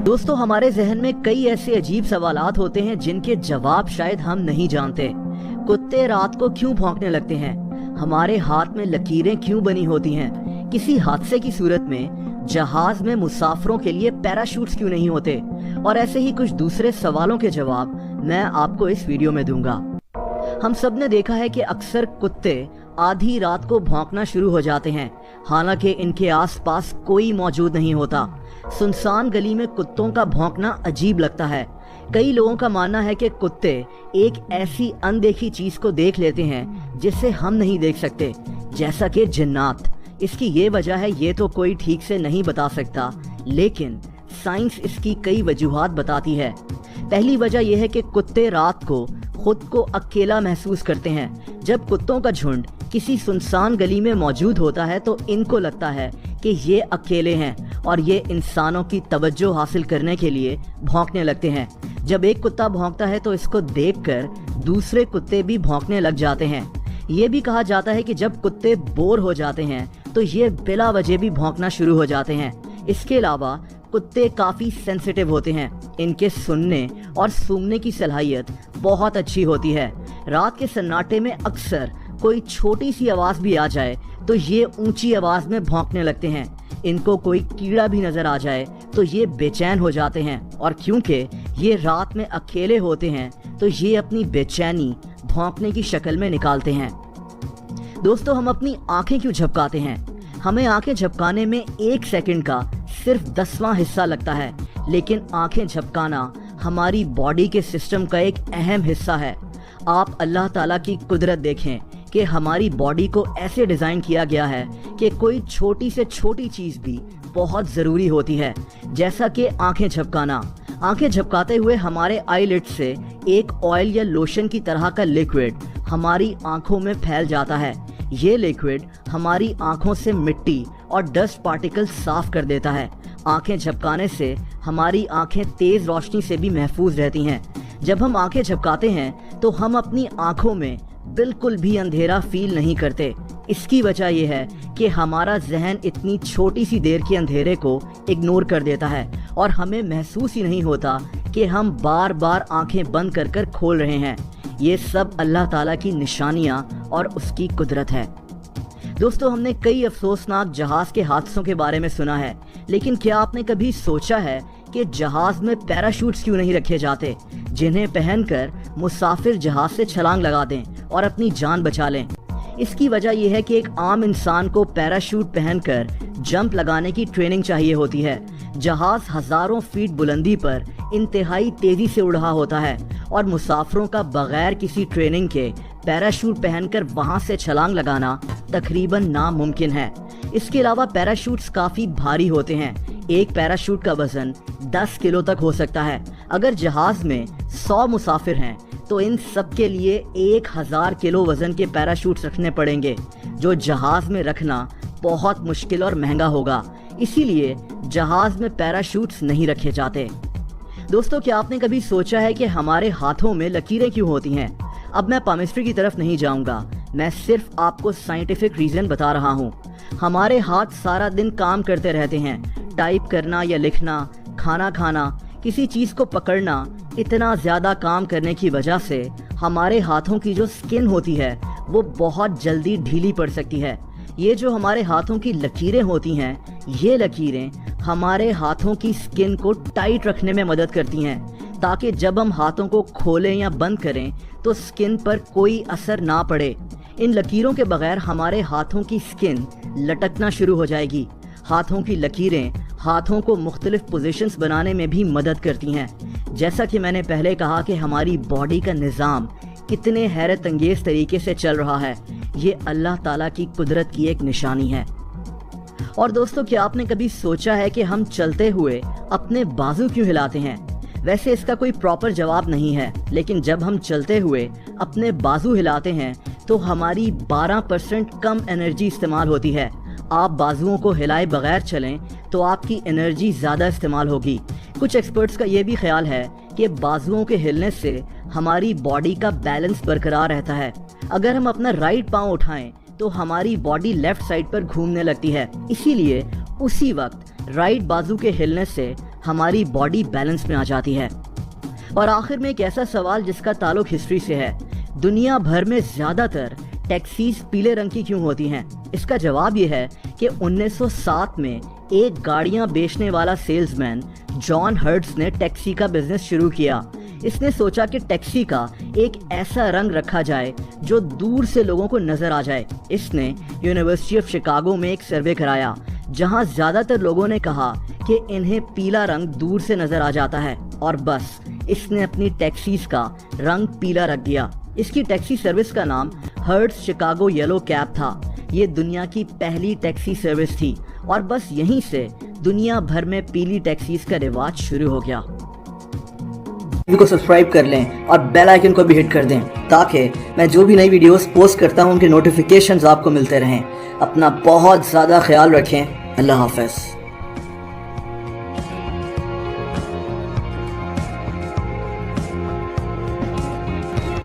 दोस्तों, हमारे जहन में कई ऐसे अजीब सवालात होते हैं जिनके जवाब शायद हम नहीं जानते। कुत्ते रात को क्यों भौंकने लगते हैं? हमारे हाथ में लकीरें क्यों बनी होती हैं? किसी हादसे की सूरत में जहाज में मुसाफिरों के लिए पैराशूट्स क्यों नहीं होते? और ऐसे ही कुछ दूसरे सवालों के जवाब मैं आपको इस वीडियो में दूंगा। हम सब ने देखा है कि अक्सर कुत्ते आधी रात को भौंकना शुरू हो जाते हैं, हालांकि इनके आसपास कोई मौजूद नहीं होता। सुनसान गली में कुत्तों का भौंकना अजीब लगता है। कई लोगों का मानना है कि कुत्ते एक ऐसी अनदेखी चीज को देख लेते हैं जिसे हम नहीं देख सकते, जैसा कि जिन्नात। इसकी ये वजह है, ये तो कोई ठीक से नहीं बता सकता, लेकिन साइंस इसकी कई वजूहात बताती है। पहली वजह यह है कि कुत्ते रात को खुद को अकेला महसूस करते हैं। जब कुत्तों का झुंड किसी सुनसान गली में मौजूद होता है तो इनको लगता है कि ये अकेले हैं और ये इंसानों की तवज्जो हासिल करने के लिए भौंकने लगते हैं। जब एक कुत्ता भौंकता है तो इसको देखकर दूसरे कुत्ते भी भौंकने लग जाते हैं। ये भी कहा जाता है कि जब कुत्ते बोर हो जाते हैं तो ये बिला वजह भी भौंकना शुरू हो जाते हैं। इसके अलावा कुत्ते काफी सेंसिटिव होते हैं। इनके सुनने और सूंघने की सलाहियत बहुत अच्छी होती है। रात के सन्नाटे में अक्सर कोई छोटी सी आवाज भी आ जाए तो ये ऊंची आवाज में भौंकने लगते हैं। इनको कोई कीड़ा भी नजर आ जाए तो ये बेचैन हो जाते हैं, और क्योंकि ये रात में अकेले होते हैं तो ये अपनी बेचैनी भौंकने की शक्ल में निकालते हैं। दोस्तों, हम अपनी आंखें क्यों झपकाते हैं? हमें आंखें झपकाने में 1 सेकंड का सिर्फ 10वां हिस्सा लगता है, लेकिन आंखें झपकाना हमारी बॉडी के सिस्टम का एक अहम हिस्सा है। आप अल्लाह ताला की कुदरत देखें कि हमारी बॉडी को ऐसे डिजाइन किया गया है कि कोई छोटी से छोटी चीज भी बहुत जरूरी होती है, जैसा कि आंखें झपकाना। आंखें झपकाते हुए हमारे आईलिड से एक ऑयल या लोशन की तरह का लिक्विड हमारी आंखों में फैल जाता है। ये लिक्विड हमारी आंखों से मिट्टी और डस्ट पार्टिकल साफ कर देता है। आंखें झपकाने से हमारी आंखें तेज रोशनी से भी महफूज रहती हैं। जब हम आंखें झपकाते हैं तो हम अपनी आंखों में बिल्कुल भी अंधेरा फील नहीं करते। इसकी वजह यह है कि हमारा जहन इतनी छोटी सी देर के अंधेरे को इग्नोर कर देता है और हमें महसूस ही नहीं होता कि हम बार बार आंखें बंद कर कर खोल रहे हैं। ये सब अल्लाह ताला की निशानियां और उसकी कुदरत है। दोस्तों, हमने कई अफसोसनाक जहाज के हादसों के बारे में सुना है, लेकिन क्या आपने कभी सोचा है कि जहाज में पैराशूट्स क्यों नहीं रखे जाते, जिन्हें पहनकर मुसाफिर जहाज से छलांग लगा दें और अपनी जान बचा लें? इसकी वजह यह है कि एक आम इंसान को पैराशूट पहनकर जंप लगाने की ट्रेनिंग चाहिए होती है। जहाज हजारों फीट बुलंदी पर इंतहाई तेजी से उड़ रहा होता है और मुसाफिरों का बगैर किसी ट्रेनिंग के पैराशूट पहनकर वहां से छलांग लगाना तकरीबन नामुमकिन है। इसके अलावा पैराशूट्स काफी भारी होते हैं। एक पैराशूट का वजन 10 किलो तक हो सकता है। अगर जहाज में 100 मुसाफिर हैं तो इन सब के लिए 1000 किलो वजन के पैराशूट्स रखने पड़ेंगे, जो जहाज में रखना बहुत मुश्किल और महंगा होगा। इसीलिए जहाज में पैराशूट्स नहीं रखे जाते। दोस्तों, क्या आपने कभी सोचा है कि हमारे हाथों में लकीरें क्यों होती हैं? अब मैं पामिस्ट्री की तरफ नहीं जाऊंगा, मैं सिर्फ आपको साइंटिफिक रीजन बता रहा हूँ। हमारे हाथ सारा दिन काम करते रहते हैं। टाइप करना या लिखना, खाना खाना, किसी चीज को पकड़ना, इतना ज्यादा काम करने की वजह से हमारे हाथों की जो स्किन होती है वो बहुत जल्दी ढीली पड़ सकती है। ये जो हमारे हाथों की लकीरें होती हैं, ये लकीरें हमारे हाथों की स्किन को टाइट रखने में मदद करती हैं, ताकि जब हम हाथों को खोलें या बंद करें तो स्किन पर कोई असर ना पड़े। इन लकीरों के बगैर हमारे हाथों की स्किन लटकना शुरू हो जाएगी। हाथों की लकीरें हाथों को मुख्तलिफ पोजीशंस बनाने में भी मदद करती हैं। जैसा कि मैंने पहले कहा कि हमारी बॉडी का निज़ाम कितने हैरत अंगेज तरीके से चल रहा है, ये अल्लाह ताला की कुदरत की एक निशानी है। और दोस्तों, क्या आपने कभी सोचा है कि हम चलते हुए अपने बाजू क्यों हिलाते हैं? वैसे इसका कोई प्रॉपर जवाब नहीं है, लेकिन जब हम चलते हुए अपने बाजू हिलाते हैं तो हमारी 12% कम एनर्जी इस्तेमाल होती है। आप बाजुओं को हिलाए बगैर चलें तो आपकी एनर्जी ज़्यादा इस्तेमाल होगी। कुछ एक्सपर्ट्स का ये भी ख्याल है कि बाजुओं के हिलने से हमारी बॉडी का बैलेंस बरकरार रहता है। अगर हम अपना राइट पाँव उठाएं तो हमारी बॉडी लेफ्ट साइड पर घूमने लगती है, इसीलिए उसी वक्त राइट बाजू के हिलने से ہماری باڈی بیلنس میں آ جاتی ہے۔ اور آخر میں ایک ایسا سوال جس کا تعلق ہسٹری سے ہے، دنیا بھر میں زیادہ تر ٹیکسیز پیلے رنگ کی کیوں ہوتی ہیں؟ اس کا جواب یہ ہے کہ 1907 میں ایک گاڑیاں بیچنے والا سیلز مین جان ہرٹز نے ٹیکسی کا بزنس شروع کیا۔ اس نے سوچا کہ ٹیکسی کا ایک ایسا رنگ رکھا جائے جو دور سے لوگوں کو نظر آ جائے۔ اس نے یونیورسٹی آف شکاگو میں ایک سروے کرایا جہاں زیادہ تر لوگوں نے کہا کہ انہیں پیلا رنگ دور سے نظر آ جاتا ہے، اور بس اس نے اپنی ٹیکسیز کا رنگ پیلا رکھ دیا۔ اس کی ٹیکسی سروس کا نام ہرٹز شکاگو یلو کیب تھا۔ یہ دنیا کی پہلی ٹیکسی سروس تھی، اور بس یہیں سے دنیا بھر میں پیلی ٹیکسیز کا رواج شروع ہو گیا۔ ویڈیو کو سبسکرائب کر لیں اور بیل آئیکن کو بھی ہٹ کر دیں تاکہ میں جو بھی نئی ویڈیوز پوسٹ کرتا ہوں ان کے نوٹیفیکیشنز آپ کو ملتے رہیں۔ اپنا بہت زیادہ خیال رکھیں۔ اللہ حافظ۔